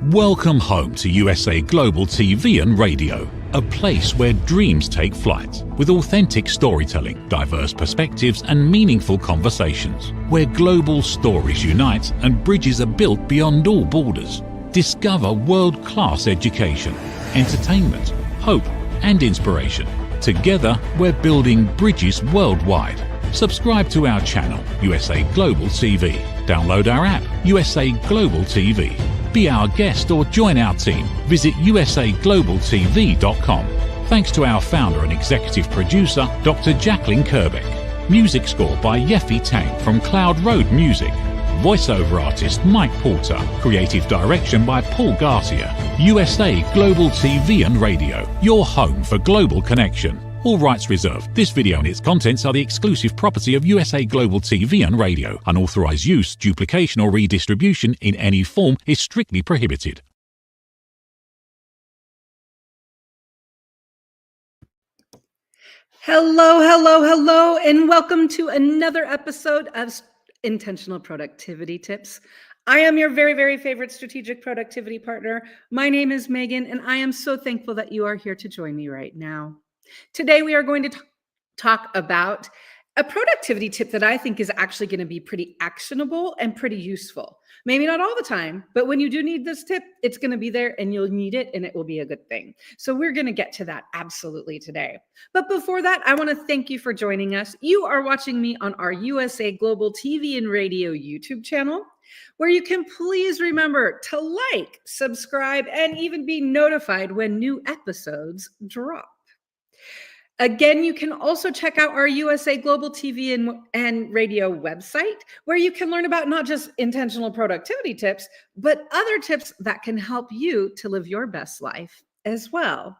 Welcome home to USA Global TV and Radio, a place where dreams take flight, with authentic storytelling, diverse perspectives and meaningful conversations, where global stories unite and bridges are built beyond all borders. Discover world-class education, entertainment, hope and inspiration. Together, we're building bridges worldwide. Subscribe to our channel, USA Global TV. Download our app, USA Global TV. Be our guest or join our team. Visit usaglobaltv.com. Thanks to our founder and executive producer, Dr. Jacqueline Kerbeck. Music score by Yeffy Tang from Cloud Road Music. Voiceover artist Mike Porter. Creative direction by Paul Garcia. USA Global TV and Radio, your home for global connection. All rights reserved. This video and its contents are the exclusive property of USA Global TV and Radio. Unauthorized use, duplication or redistribution in any form is strictly prohibited. Hello, and welcome to another episode of Intentional Productivity Tips. I am your very, very favorite strategic productivity partner. My name is Megan, and I am so thankful that you are here to join me right now. Today, we are going to talk about a productivity tip that I think is actually going to be pretty actionable and pretty useful. Maybe not all the time, but when you do need this tip, it's going to be there and you'll need it and it will be a good thing. So we're going to get to that absolutely today. But before that, I want to thank you for joining us. You are watching me on our USA Global TV and Radio YouTube channel, where you can please remember to like, subscribe, and even be notified when new episodes drop. Again, you can also check out our USA Global TV and Radio website, where you can learn about not just intentional productivity tips, but other tips that can help you to live your best life as well.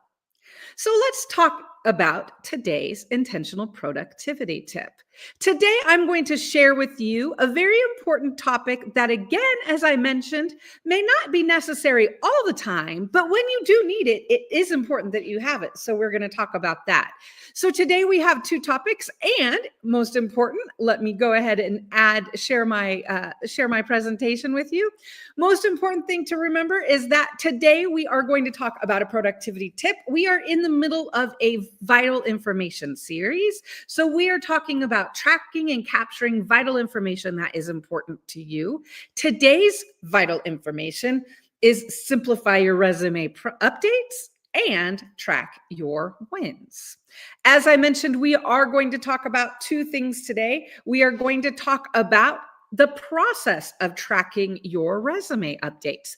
So let's talk about today's intentional productivity tip. Today, I'm going to share with you a very important topic that, again, as I mentioned, may not be necessary all the time, but when you do need it, it is important that you have it. So we're going to talk about that. So today we have two topics, and most important, let me go ahead and share my presentation with you. Most important thing to remember is that today we are going to talk about a productivity tip. We are in the middle of a vital information series. So we are talking about tracking and capturing vital information that is important to you. Today's vital information is simplify your resume updates and track your wins. As I mentioned, we are going to talk about two things today. We are going to talk about the process of tracking your resume updates.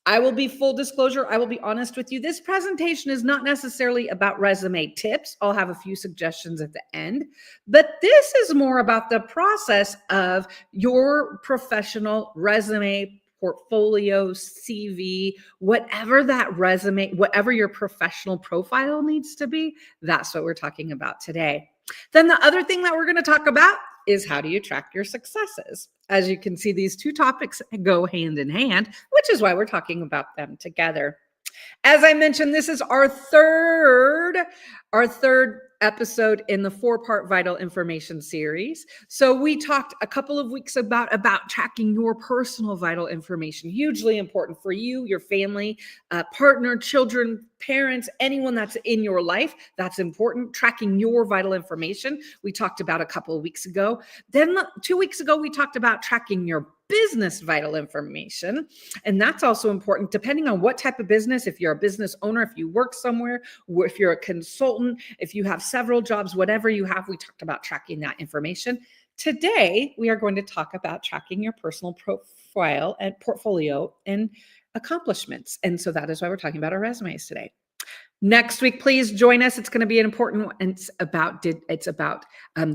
I will be full disclosure. I will be honest with you. This presentation is not necessarily about resume tips. I'll have a few suggestions at the end, but this is more about the process of your professional resume, portfolio, CV, whatever that resume, whatever your professional profile needs to be. That's what we're talking about today. Then the other thing that we're going to talk about is how do you track your successes? As you can see, these two topics go hand in hand, which is why we're talking about them together. As I mentioned, this is our third episode in the 4-part Vital Information series. So we talked a couple of weeks about tracking your personal vital information, hugely important for you, your family, partner, children, parents, anyone that's in your life. That's important. Tracking your vital information. We talked about a couple of weeks ago. Then 2 weeks ago, we talked about tracking your business vital information. And that's also important depending on what type of business, if you're a business owner, if you work somewhere, or if you're a consultant, if you have several jobs, whatever you have, we talked about tracking that information. Today, we are going to talk about tracking your personal profile and portfolio and accomplishments. And so that is why we're talking about our resumes today. Next week, please join us. It's going to be an important one. It's about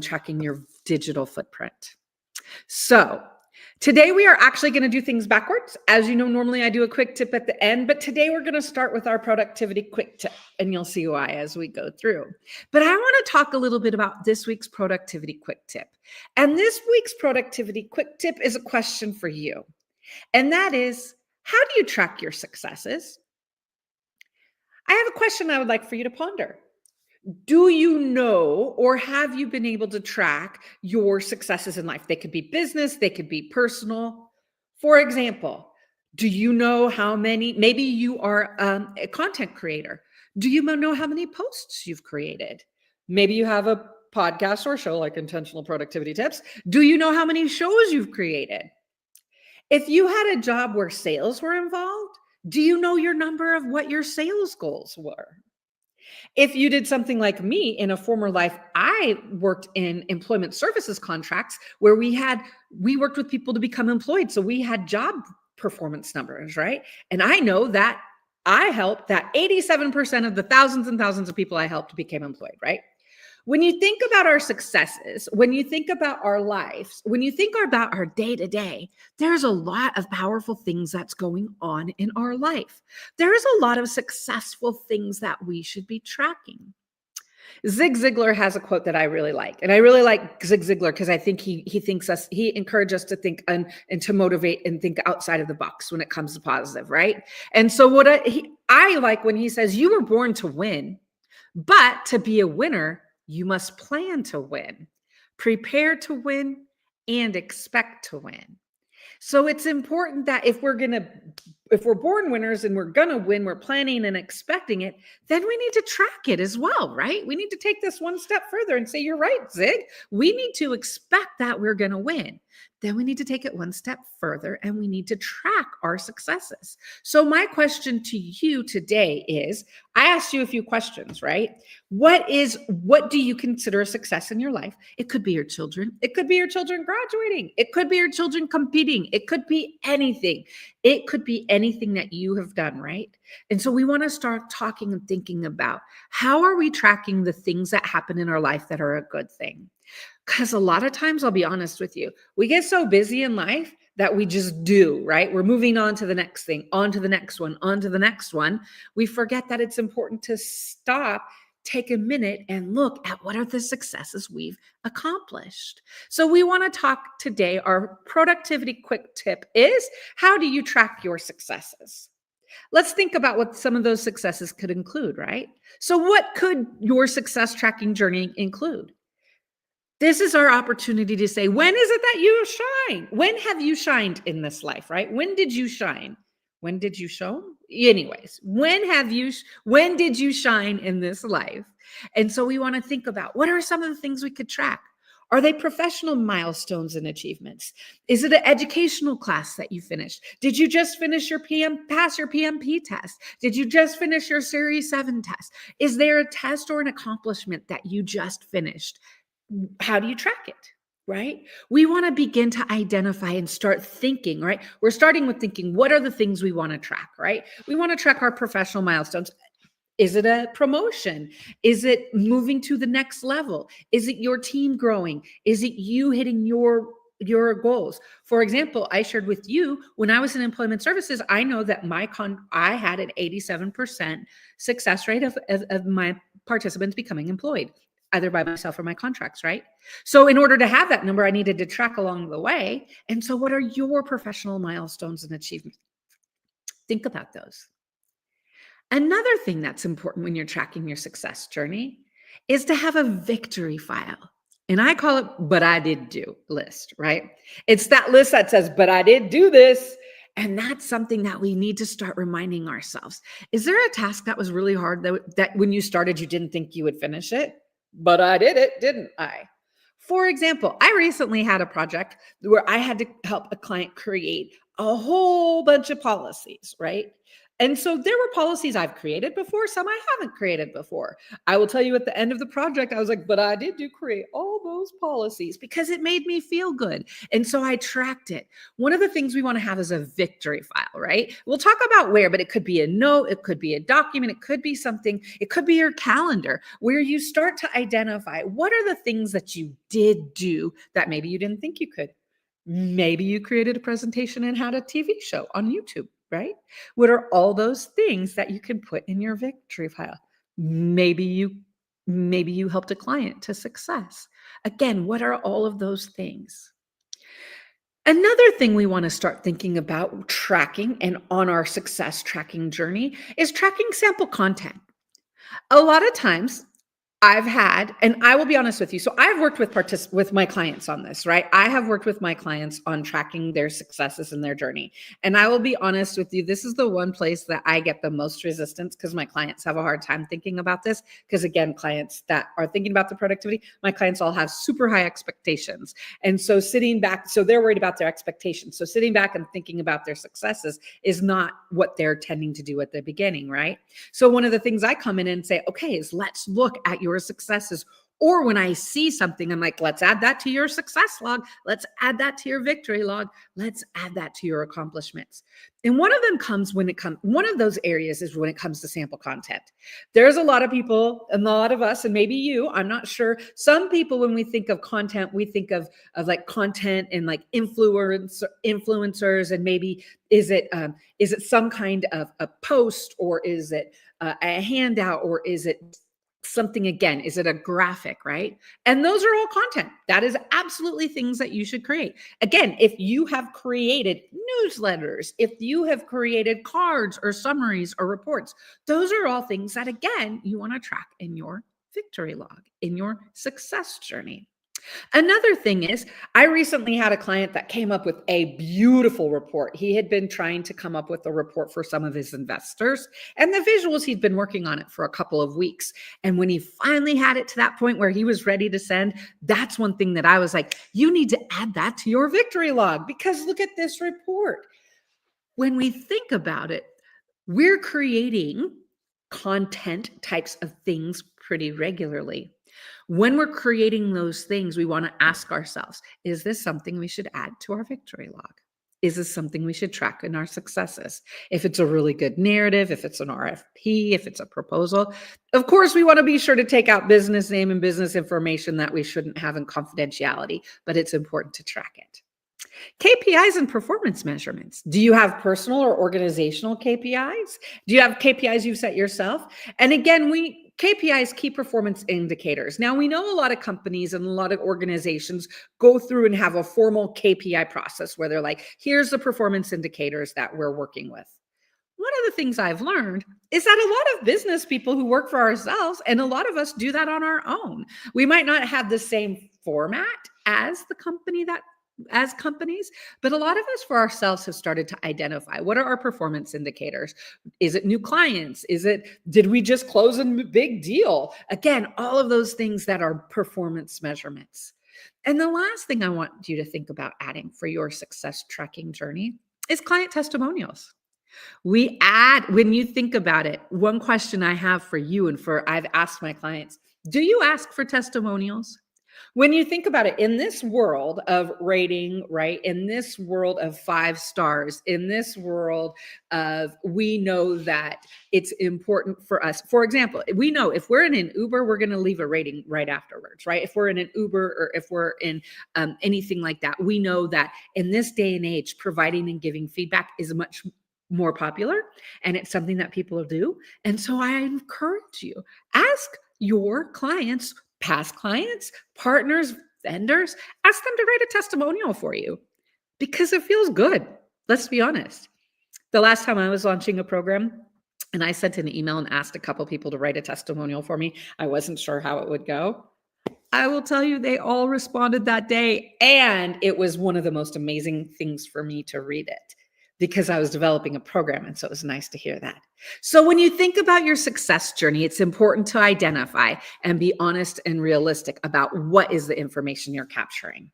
tracking your digital footprint. So today we are actually going to do things backwards. As you know, normally I do a quick tip at the end, but today we're going to start with our productivity quick tip, and you'll see why as we go through. But I want to talk a little bit about this week's productivity quick tip. And this week's productivity quick tip is a question for you. And that is, how do you track your successes? I have a question I would like for you to ponder. Do you know, or have you been able to track your successes in life? They could be business, they could be personal. For example, Do you know how many, maybe you are a content creator. Do you know how many posts you've created? Maybe you have a podcast or show like Intentional Productivity Tips. Do you know how many shows you've created? If you had a job where sales were involved, do you know your number of what your sales goals were? If you did something like me in a former life, I worked in employment services contracts where we worked with people to become employed. So we had job performance numbers, right? And I know that I helped that 87% of the thousands and thousands of people I helped became employed, right? When you think about our successes, when you think about our lives, when you think about our day to day, there's a lot of powerful things that's going on in our life. There is a lot of successful things that we should be tracking. Zig Ziglar has a quote that I really like. And I really like Zig Ziglar because I think he encourages us to think and to motivate and think outside of the box when it comes to positive, right? And so what I like when he says, you were born to win, but to be a winner, you must plan to win, prepare to win, and expect to win. So it's important that if we're born winners and we're going to win, we're planning and expecting it, then we need to track it as well, right? We need to take this one step further and say, you're right, Zig. We need to expect that we're going to win. Then we need to take it one step further and we need to track our successes. So my question to you today is, I asked you a few questions, right? What do you consider a success in your life? It could be your children. It could be your children graduating. It could be your children competing. It could be anything. It could be anything that you have done, right? And so we want to start talking and thinking about how are we tracking the things that happen in our life that are a good thing? Because a lot of times, I'll be honest with you, we get so busy in life that we just do, right? We're moving on to the next thing, on to the next one, on to the next one. We forget that it's important to stop, take a minute and look at what are the successes we've accomplished. So we want to talk today, our productivity quick tip is, how do you track your successes? Let's think about what some of those successes could include, right? So what could your success tracking journey include? This is our opportunity to say, when is it that you shine? When have you shined in this life, right? When did you shine? When did you shone? Anyways, when did you shine in this life? And so we want to think about, what are some of the things we could track? Are they professional milestones and achievements? Is it an educational class that you finished? Did you just finish pass your PMP test? Did you just finish your Series 7 test? Is there a test or an accomplishment that you just finished? How do you track it, right? We want to begin to identify and start thinking, right? We're starting with thinking, what are the things we want to track, right? We want to track our professional milestones. Is it a promotion? Is it moving to the next level? Is it your team growing? Is it you hitting your goals? For example, I shared with you when I was in employment services, I know that I had an 87% success rate of my participants becoming employed, either by myself or my contracts, right? So in order to have that number, I needed to track along the way. And so what are your professional milestones and achievements? Think about those. Another thing that's important when you're tracking your success journey is to have a victory file. And I call it, but I did do list, right? It's that list that says, but I did do this. And that's something that we need to start reminding ourselves. Is there a task that was really hard that when you started, you didn't think you would finish it? But I did it, didn't I? For example, I recently had a project where I had to help a client create a whole bunch of policies, right? And so there were policies I've created before, some I haven't created before. I will tell you at the end of the project, I was like, but I did create all those policies because it made me feel good. And so I tracked it. One of the things we want to have is a victory file, right? We'll talk about where, but it could be a note, it could be a document, it could be something, it could be your calendar where you start to identify what are the things that you did do that maybe you didn't think you could. Maybe you created a presentation and had a TV show on YouTube. Right? What are all those things that you can put in your victory file? Maybe you helped a client to success. Again, what are all of those things? Another thing we want to start thinking about tracking and on our success tracking journey is tracking sample content. A lot of times, I've had, and I will be honest with you. So I've worked with my clients on this, right? I have worked with my clients on tracking their successes in their journey. And I will be honest with you. This is the one place that I get the most resistance because my clients have a hard time thinking about this. Because again, clients that are thinking about the productivity, my clients all have super high expectations. And so sitting back, so they're worried about their expectations. So sitting back and thinking about their successes is not what they're tending to do at the beginning, right? So one of the things I come in and say, okay, is let's look at your successes. Or when I see something, I'm like, let's add that to your success log. Let's add that to your victory log. Let's add that to your accomplishments. And one of those areas is when it comes to sample content. There's a lot of people, and a lot of us, and maybe you, I'm not sure. Some people, when we think of content, we think of like content and like influencers, and maybe is it some kind of a post, or is it a handout, or is it something, again, is it a graphic, right? And those are all content. That is absolutely things that you should create. Again, if you have created newsletters, if you have created cards or summaries or reports, those are all things that, again, you want to track in your victory log, in your success journey. Another thing is, I recently had a client that came up with a beautiful report. He had been trying to come up with a report for some of his investors, and the visuals, he'd been working on it for a couple of weeks. And when he finally had it to that point where he was ready to send, that's one thing that I was like, you need to add that to your victory log, because look at this report. When we think about it, we're creating content types of things pretty regularly. When we're creating those things, we want to ask ourselves, is this something we should add to our victory log? Is this something we should track in our successes? If it's a really good narrative, if it's an RFP, if it's a proposal, of course, we want to be sure to take out business name and business information that we shouldn't have in confidentiality, but it's important to track it. KPIs and performance measurements. Do you have personal or organizational KPIs? Do you have KPIs you've set yourself? And again, KPIs, key performance indicators. Now, we know a lot of companies and a lot of organizations go through and have a formal KPI process where they're like, here's the performance indicators that we're working with. One of the things I've learned is that a lot of business people who work for ourselves, and a lot of us do that on our own. We might not have the same format as companies, but a lot of us for ourselves have started to identify, what are our performance indicators? Is it new clients? Did we just close a big deal? Again, all of those things that are performance measurements. And the last thing I want you to think about adding for your success tracking journey is client testimonials. When you think about it, one question I have for you, and I've asked my clients, do you ask for testimonials? When you think about it, in this world of rating, right? In this world of 5 stars, in this world of, we know that it's important for us. For example, we know if we're in an Uber, we're going to leave a rating right afterwards, right? If we're in an Uber, or if we're in anything like that, we know that in this day and age, providing and giving feedback is much more popular, and it's something that people do. And so I encourage you, ask your clients, past clients, partners, vendors, ask them to write a testimonial for you, because it feels good. Let's be honest. The last time I was launching a program and I sent an email and asked a couple people to write a testimonial for me, I wasn't sure how it would go. I will tell you, they all responded that day. And it was one of the most amazing things for me to read it, because I was developing a program. And so it was nice to hear that. So when you think about your success journey, it's important to identify and be honest and realistic about what is the information you're capturing.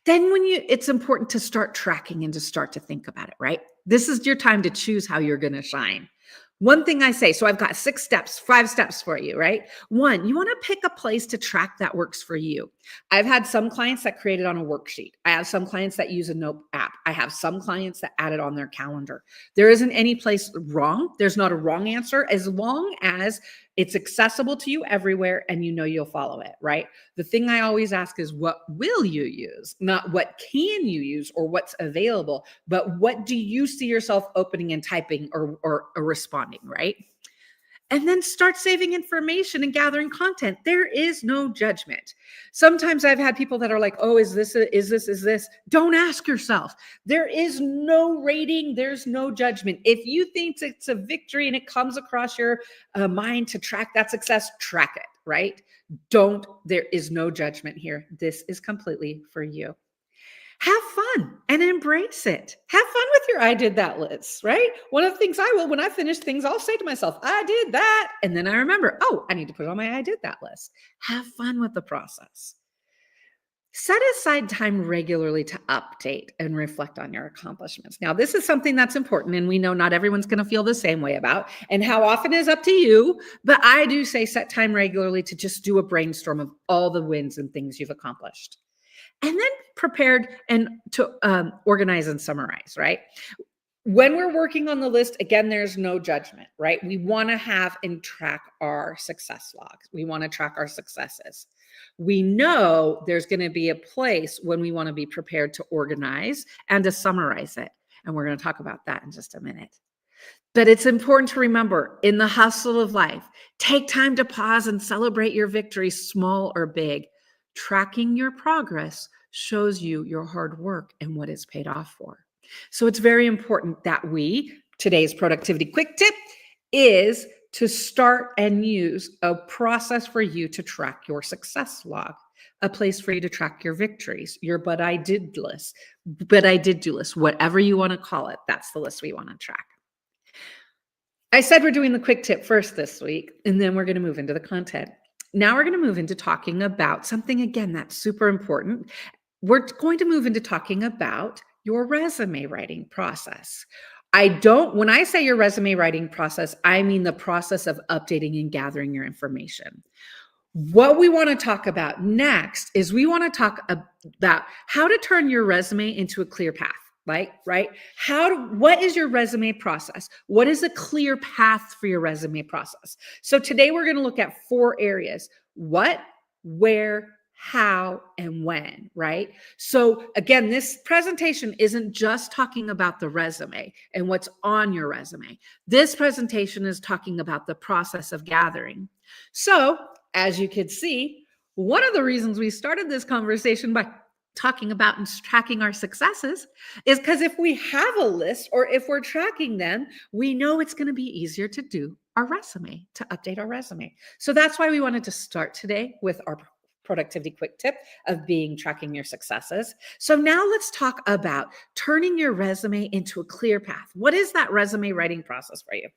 Then it's important to start tracking and to start to think about it, right? This is your time to choose how you're going to shine. One thing I say, so I've got 5 steps for you, right? 1, you want to pick a place to track that works for you. I've had some clients that create it on a worksheet. I have some clients that use a note app. I have some clients that add it on their calendar. There isn't any place wrong. There's not a wrong answer, as long as it's accessible to you everywhere and you know you'll follow it, right? The thing I always ask is, what will you use? Not what can you use or what's available, but what do you see yourself opening and typing or responding, right? And then start saving information and gathering content. There is no judgment. Sometimes I've had people that are like, oh, is this? Don't ask yourself. There is no rating. There's no judgment. If you think it's a victory and it comes across your mind to track that success, track it. right? There is no judgment here. This is completely for you. Have fun and embrace it. Have fun with your I did that list, right? One of the things I will, when I finish things, I'll say to myself, I did that. And then I remember, oh, I need to put it on my I did that list. Have fun with the process. Set aside time regularly to update and reflect on your accomplishments. Now, this is something that's important, and we know not everyone's going to feel the same way about, and how often is up to you, but I do say set time regularly to just do a brainstorm of all the wins and things you've accomplished. And then prepared and to organize and summarize, right? When we're working on the list, again, there's no judgment, right? We want to have and track our success logs. We want to track our successes. We know there's going to be a place when we want to be prepared to organize and to summarize it. And we're going to talk about that in just a minute. But it's important to remember, in the hustle of life, take time to pause and celebrate your victories, small or big. Tracking your progress shows you your hard work and what it's paid off for. So it's very important that today's productivity quick tip is to start and use a process for you to track your success log, a place for you to track your victories, your but I did do list, whatever you want to call it. That's the list we want to track. I said we're doing the quick tip first this week, and then we're going to move into the content. Now we're going to move into talking about something, again, that's super important. We're going to move into talking about your resume writing process. When I say your resume writing process, I mean the process of updating and gathering your information. What we want to talk about next is we want to talk about how to turn your resume into a clear path. Right? What is your resume process? What is a clear path for your resume process? So today we're going to look at 4 areas: what, where, how, and when, right? So again, this presentation isn't just talking about the resume and what's on your resume. This presentation is talking about the process of gathering. So as you can see, one of the reasons we started this conversation by talking about and tracking our successes is because if we have a list or if we're tracking them, we know it's going to be easier to do our resume, to update our resume. So that's why we wanted to start today with our productivity quick tip of tracking your successes. So now let's talk about turning your resume into a clear path. What is that resume writing process for you?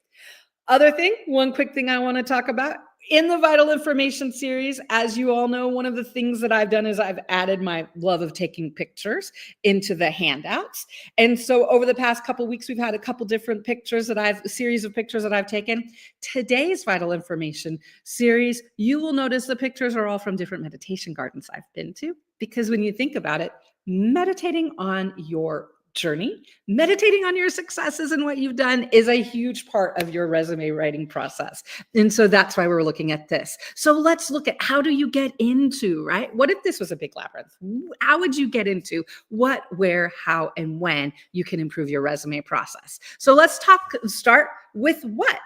One quick thing I want to talk about in the Vital Information series, as you all know, one of the things that I've done is I've added my love of taking pictures into the handouts. And so over the past couple of weeks, we've had a couple different series of pictures that I've taken. Today's Vital Information series, you will notice the pictures are all from different meditation gardens I've been to, because when you think about it, meditating on your journey, meditating on your successes and what you've done is a huge part of your resume writing process. And so that's why we're looking at this. So let's look at, how do you get into, right? What if this was a big labyrinth? How would you get into what, where, how, and when you can improve your resume process? So let's start with what?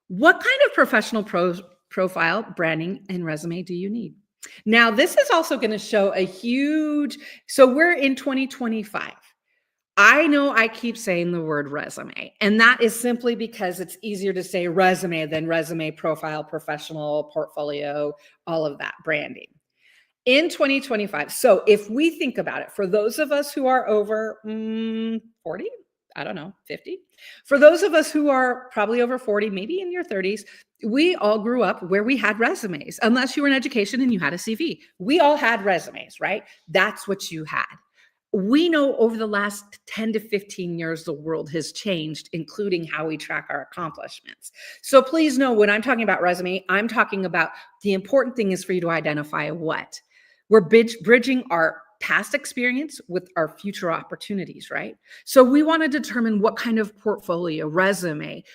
What kind of professional profile, branding, and resume do you need? Now, this is also going to show so we're in 2025. I know I keep saying the word resume, and that is simply because it's easier to say resume than resume, profile, professional, portfolio, all of that branding. In 2025, so if we think about it, for those of us who are over 40, 50, for those of us who are probably over 40, maybe in your 30s, we all grew up where we had resumes, unless you were in education and you had a CV. We all had resumes, right? That's what you had. We know over the last 10 to 15 years, the world has changed, including how we track our accomplishments. So please know, when I'm talking about resume, I'm talking about the important thing is for you to identify what. We're bridging our past experience with our future opportunities, right? So we want to determine what kind of portfolio, resume,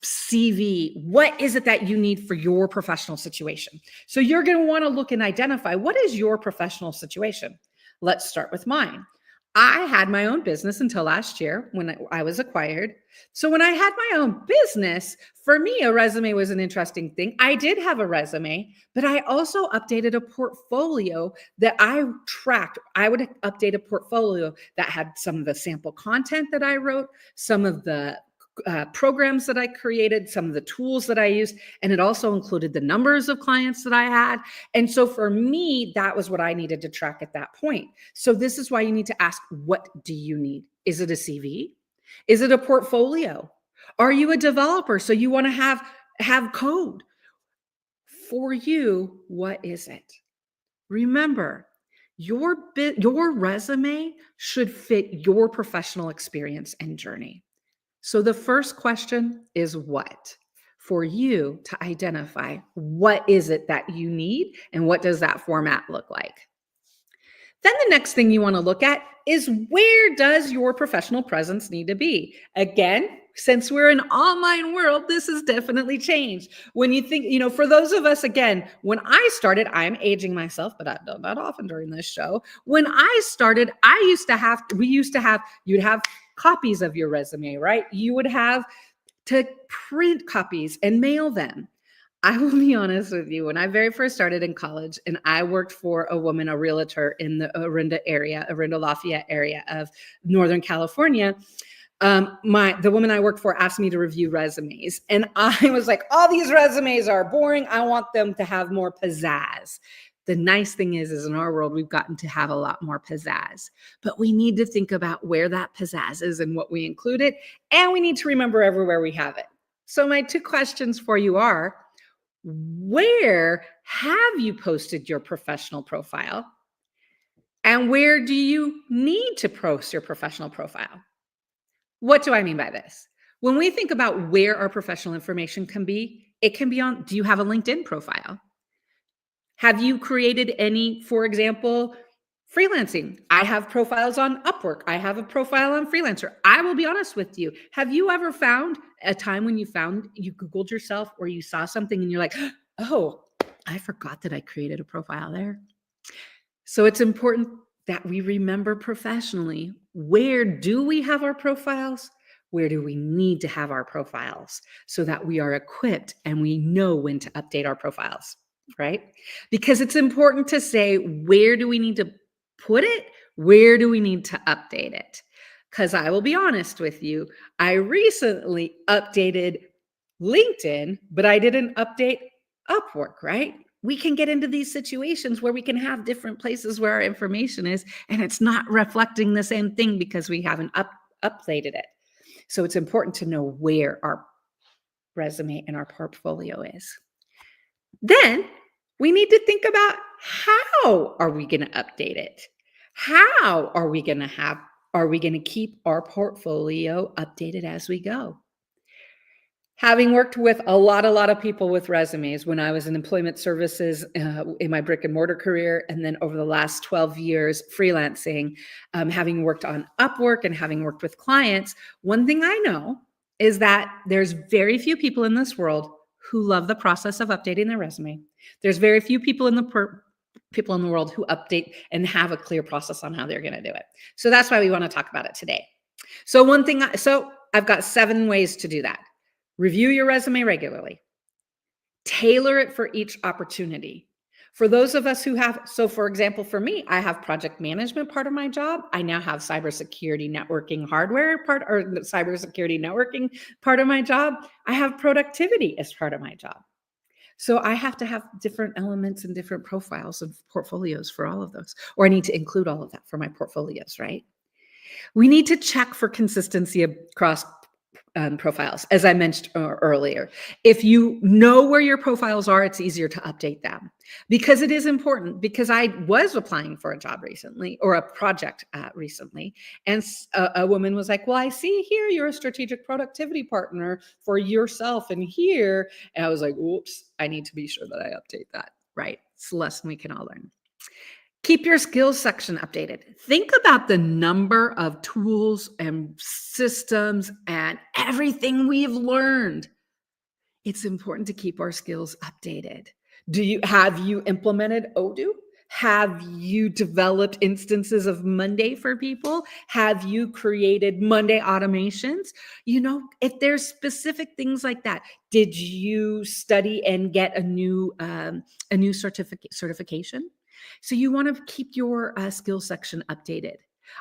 CV, what is it that you need for your professional situation? So you're going to want to look and identify, what is your professional situation? Let's start with mine. I had my own business until last year when I was acquired. So when I had my own business, for me, a resume was an interesting thing. I did have a resume, but I also updated a portfolio that I tracked. I would update a portfolio that had some of the sample content that I wrote, some of the programs that I created, some of the tools that I used, and it also included the numbers of clients that I had. And so for me, that was what I needed to track at that point. So this is why you need to ask, what do you need? Is it a CV? Is it a portfolio? Are you a developer? So you want to have code. For you, what is it? Remember, your resume should fit your professional experience and journey. So the first question is what? For you to identify what is it that you need and what does that format look like? Then the next thing you want to look at is, where does your professional presence need to be? Again, since we're an online world, this has definitely changed. When you think, for those of us, again, when I started, I'm aging myself, but I've done that often during this show. When I started, you'd have copies of your resume, right? You would have to print copies and mail them. I will be honest with you. When I very first started in college and I worked for a realtor in the Orinda Lafayette area of Northern California, the woman I worked for asked me to review resumes. And I was like, all these resumes are boring. I want them to have more pizzazz. The nice thing is in our world, we've gotten to have a lot more pizzazz, but we need to think about where that pizzazz is and what we include it. And we need to remember everywhere we have it. So my two questions for you are, where have you posted your professional profile? And where do you need to post your professional profile? What do I mean by this? When we think about where our professional information can be, it can be on, do you have a LinkedIn profile? Have you created any, for example, freelancing? I have profiles on Upwork. I have a profile on Freelancer. I will be honest with you. Have you ever found a time when you Googled yourself or you saw something and you're like, oh, I forgot that I created a profile there? So it's important that we remember professionally, where do we have our profiles? Where do we need to have our profiles so that we are equipped and we know when to update our profiles, right? Because it's important to say, where do we need to put it? Where do we need to update it? Because I will be honest with you, I recently updated LinkedIn, but I didn't update Upwork, right? We can get into these situations where we can have different places where our information is, and it's not reflecting the same thing because we haven't updated it. So it's important to know where our resume and our portfolio is. Then we need to think about, how are we going to update it? How are we going to keep our portfolio updated as we go? Having worked with a lot of people with resumes when I was in employment services in my brick and mortar career, and then over the last 12 years freelancing, having worked on Upwork and having worked with clients, one thing I know is that there's very few people in this world who love the process of updating their resume. There's very few people in the world who update and have a clear process on how they're going to do it. So that's why we want to talk about it today. So I've got 7 ways to do that. Review your resume regularly. Tailor it for each opportunity. For those of us who have, so for example, for me, I have project management part of my job. I now have cybersecurity networking cybersecurity networking part of my job. I have productivity as part of my job. So I have to have different elements and different profiles and portfolios for all of those, or I need to include all of that for my portfolios, right? We need to check for consistency across profiles, as I mentioned earlier. If you know where your profiles are, it's easier to update them, because it is important. Because I was applying for a job recently, or a project recently, and a woman was like, well, I see here you're a strategic productivity partner for yourself and here. And I was like, oops, I need to be sure that I update that, right? It's a lesson we can all learn. Keep your skills section updated. Think about the number of tools and systems and everything we've learned. It's important to keep our skills updated. Have you implemented Odoo? Have you developed instances of Monday for people? Have you created Monday automations? If there's specific things like that, did you study and get a new certification? So you want to keep your skill section updated.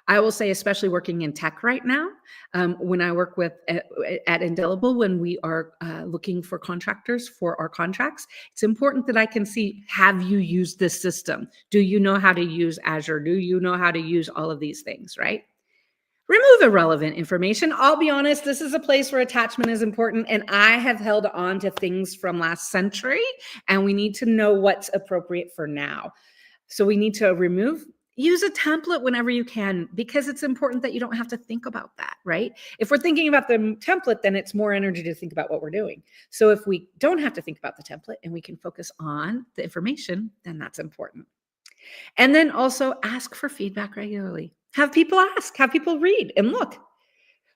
I will say, especially working in tech right now, when I work with at Indelible, when we are looking for contractors for our contracts, it's important that I can see, have you used this system? Do you know how to use Azure? Do you know how to use all of these things, right? Remove irrelevant information. I'll be honest, this is a place where attachment is important, and I have held on to things from last century, and we need to know what's appropriate for now. So we need to remove. Use a template whenever you can, because it's important that you don't have to think about that, right? If we're thinking about the template, then it's more energy to think about what we're doing. So if we don't have to think about the template and we can focus on the information, then that's important. And then also ask for feedback regularly. Have people ask, have people read and look.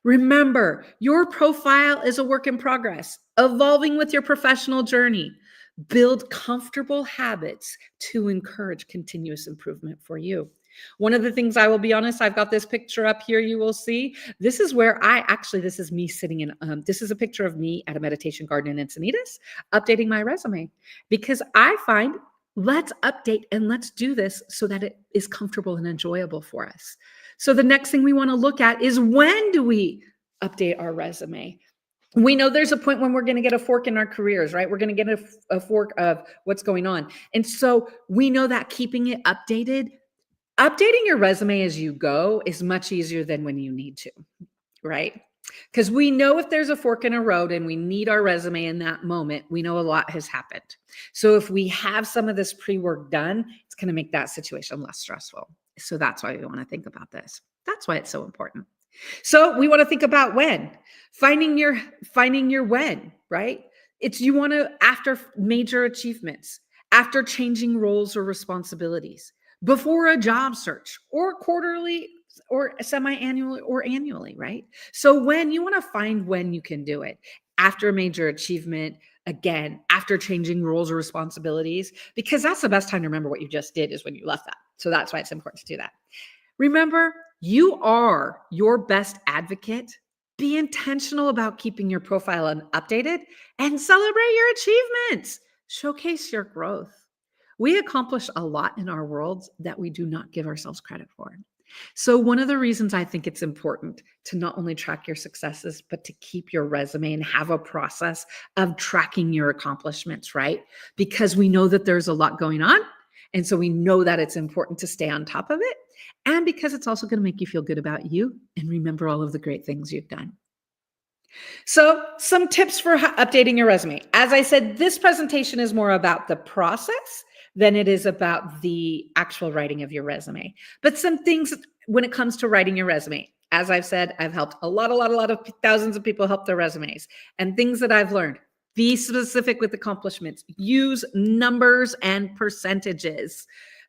Remember, your profile is a work in progress, evolving with your professional journey. Build comfortable habits to encourage continuous improvement for you. One of the things, I will be honest, I've got this picture up here you will see. This is where this is me sitting in, this is a picture of me at a meditation garden in Encinitas, updating my resume, because I find, let's update and let's do this so that it is comfortable and enjoyable for us. So the next thing we want to look at is, when do we update our resume? We know there's a point when we're going to get a fork in our careers, right? We're going to get a fork of what's going on. And so we know that keeping it updating your resume as you go is much easier than when you need to, right? Because we know if there's a fork in a road and we need our resume in that moment, we know a lot has happened. So if we have some of this pre-work done, it's going to make that situation less stressful. So that's why we want to think about this. That's why it's so important. So we want to think about when. Finding your when, right? It's, you want to, after major achievements, after changing roles or responsibilities, before a job search, or quarterly or semi-annually or annually, right? So when you want to find when you can do it, after a major achievement, again, after changing roles or responsibilities, because that's the best time to remember what you just did, is when you left that. So that's why it's important to do that. Remember, you are your best advocate. Be intentional about keeping your profile updated and celebrate your achievements. Showcase your growth. We accomplish a lot in our worlds that we do not give ourselves credit for. So one of the reasons I think it's important to not only track your successes, but to keep your resume and have a process of tracking your accomplishments, right? Because we know that there's a lot going on. And so we know that it's important to stay on top of it. And because it's also going to make you feel good about you and remember all of the great things you've done. So some tips for updating your resume. As I said, this presentation is more about the process than it is about the actual writing of your resume. But some things when it comes to writing your resume, as I've said, I've helped a lot of thousands of people help their resumes, and things that I've learned. Be specific with accomplishments. Use numbers and percentages.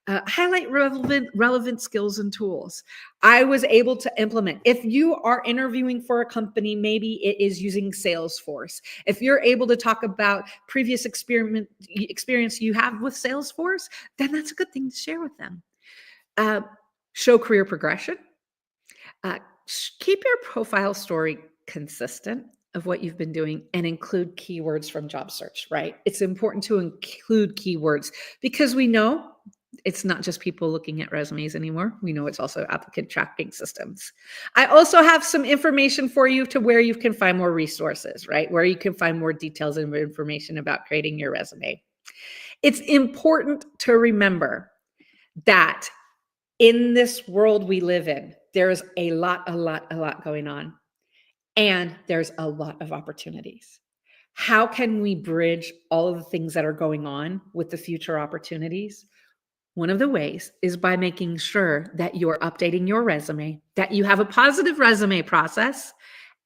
Highlight relevant skills and tools. I was able to implement. If you are interviewing for a company, maybe it is using Salesforce. If you're able to talk about previous experience you have with Salesforce, then that's a good thing to share with them. Show career progression. Keep your profile story consistent of what you've been doing, and include keywords from job search, right? It's important to include keywords because we know it's not just people looking at resumes anymore. We know it's also applicant tracking systems. I also have some information for you to where you can find more resources, right? Where you can find more details and information about creating your resume. It's important to remember that in this world we live in, there's a lot going on. And there's a lot of opportunities. How can we bridge all of the things that are going on with the future opportunities? One of the ways is by making sure that you're updating your resume, that you have a positive resume process,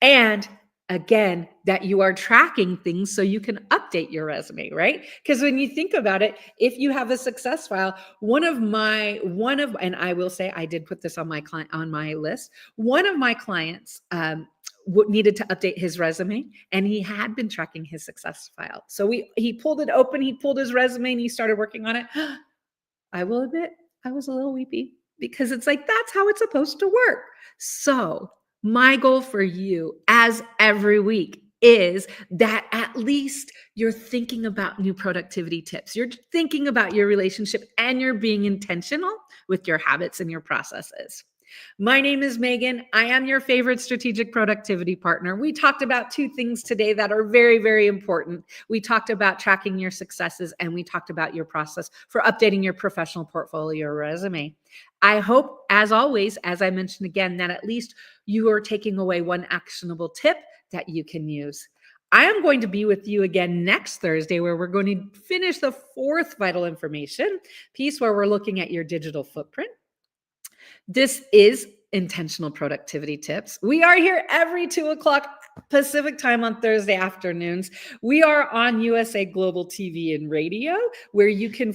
and again, that you are tracking things so you can update your resume, right? Because when you think about it, if you have a success file, and I will say I did put this on my list. One of my clients needed to update his resume, and he had been tracking his success file. So he pulled it open, he pulled his resume, and he started working on it. I will admit, I was a little weepy because it's like, that's how it's supposed to work. So my goal for you, as every week, is that at least you're thinking about new productivity tips. You're thinking about your relationship, and you're being intentional with your habits and your processes. My name is Megan. I am your favorite strategic productivity partner. We talked about two things today that are very, very important. We talked about tracking your successes, and we talked about your process for updating your professional portfolio resume. I hope, as always, as I mentioned again, that at least you are taking away one actionable tip that you can use. I am going to be with you again next Thursday, where we're going to finish the fourth vital information piece, where we're looking at your digital footprint. This is Intentional Productivity Tips. We are here every 2:00 Pacific time on Thursday afternoons. We are on USA Global TV and Radio, where you can,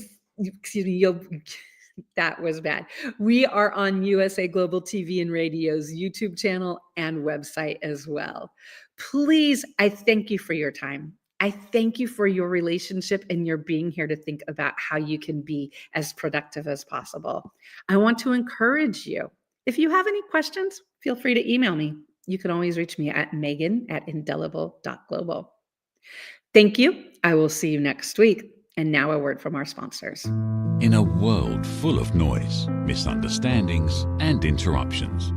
that was bad. We are on USA Global TV and Radio's YouTube channel and website as well. Please, I thank you for your time. I thank you for your relationship and your being here to think about how you can be as productive as possible. I want to encourage you. If you have any questions, feel free to email me. You can always reach me at megan@indelible.global. Thank you. I will see you next week. And now a word from our sponsors. In a world full of noise, misunderstandings, and interruptions,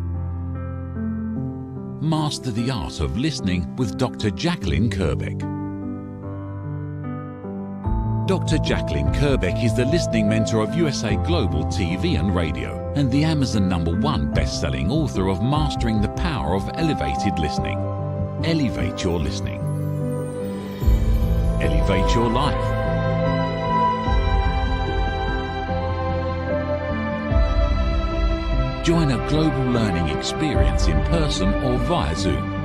master the art of listening with Dr. Jacqueline Kerbeck. Dr. Jacqueline Kerbeck is the listening mentor of USA Global TV and Radio and the Amazon #1 best-selling author of Mastering the Power of Elevated Listening. Elevate your listening. Elevate your life. Join a global learning experience in person or via Zoom.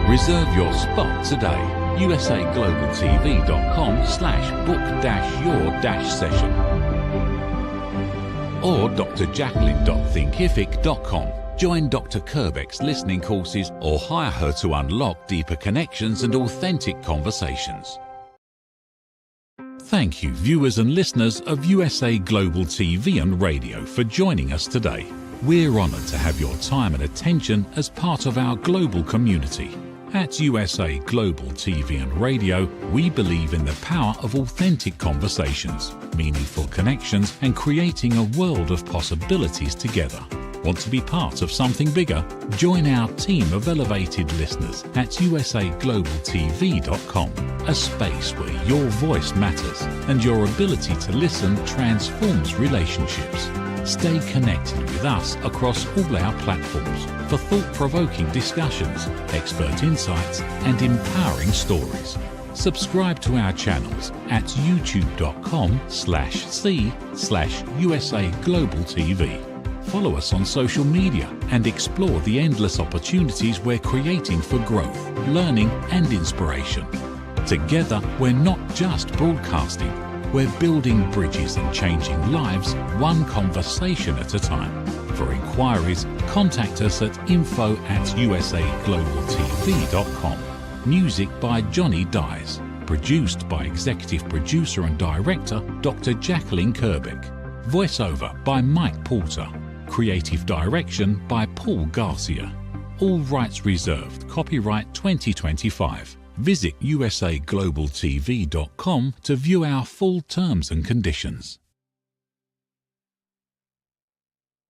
Reserve your spot today. usaglobaltv.com/book-your-session or drjacqueline.thinkific.com. Join Dr. Kerbeck's listening courses or hire her to unlock deeper connections and authentic conversations. Thank you, viewers and listeners of USA Global TV and Radio, for joining us today. We're honored to have your time and attention as part of our global community. At USA Global TV and Radio, we believe in the power of authentic conversations, meaningful connections, and creating a world of possibilities together. Want to be part of something bigger? Join our team of elevated listeners at usaglobaltv.com, a space where your voice matters and your ability to listen transforms relationships. Stay connected with us across all our platforms for thought-provoking discussions, expert insights, and empowering stories. Subscribe to our channels at youtube.com/c/USA-Global-TV. Follow us on social media and explore the endless opportunities we're creating for growth, learning, and inspiration. Together, we're not just broadcasting, we're building bridges and changing lives one conversation at a time. For inquiries, contact us at info@usaglobaltv.com. Music by Johnny Dies. Produced by Executive Producer and Director Dr. Jacqueline Kerbeck. Voiceover by Mike Porter. Creative Direction by Paul Garcia. All rights reserved. Copyright 2025. Visit usaglobaltv.com to view our full terms and conditions.